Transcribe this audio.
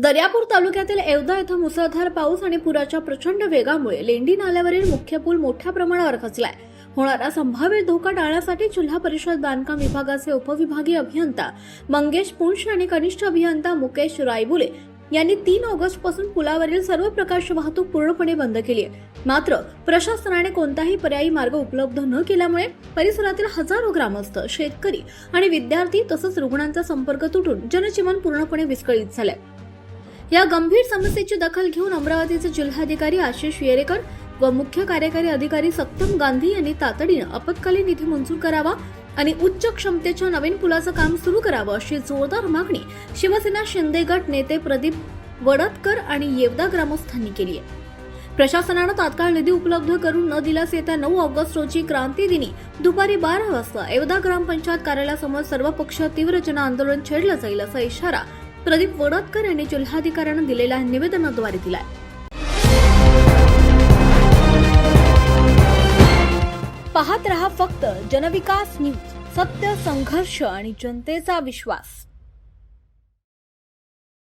दर्यापूर तालुक्यातील येवदा येथे मुसळधार पाऊस आणि पुराच्या प्रचंड वेगामुळे लेंडी नाल्यावरील मुख्य पूल मोठ्या प्रमाणावर खचलाय. होणारा संभाव्य धोका टाळण्यासाठी जिल्हा परिषद बांधकाम विभागाचे उपविभागीय अभियंता मंगेश पुंश आणि कनिष्ठ अभियंता मुकेश रायबुले यांनी 3 ऑगस्ट पासून पुलावरील सर्व प्रकारची वाहतूक पूर्णपणे बंद केली आहे. मात्र प्रशासनाने कोणताही पर्यायी मार्ग उपलब्ध न केल्यामुळे परिसरातील हजारो ग्रामस्थ, शेतकरी आणि विद्यार्थी तसंच रुग्णांचा संपर्क तुटून जनजीवन पूर्णपणे विस्कळीत झालंय. या गंभीर समस्येची दखल घेऊन अमरावतीचे जिल्हाधिकारी आशिष येरेकर व मुख्य कार्यकारी अधिकारी सप्तम गांधी यांनी तातडीने आपत्कालीन निधी मंजूर करावा आणि उच्च क्षमतेच्या नवीन पुलाचं काम सुरू करावं अशी जोरदार मागणी शिवसेना शिंदे गट नेते प्रदीप वडतकर आणि येवदा ग्रामस्थांनी केली आहे. प्रशासनानं तात्काळ निधी उपलब्ध करून न दिल्यास येत्या 9 ऑगस्ट रोजी क्रांती दिनी दुपारी 12 वाजता येवदा ग्रामपंचायत कार्यालयासमोर सर्वपक्षीय तीव्र जन आंदोलन छेडलं जाईल असा इशारा प्रदीप वडतकर यांनी जिल्हाधिकाऱ्यांना दिलेल्या निवेदनाद्वारे दिलाय. पाहत रहा फक्त जनविकास न्यूज, सत्य, संघर्ष आणि जनतेचा विश्वास.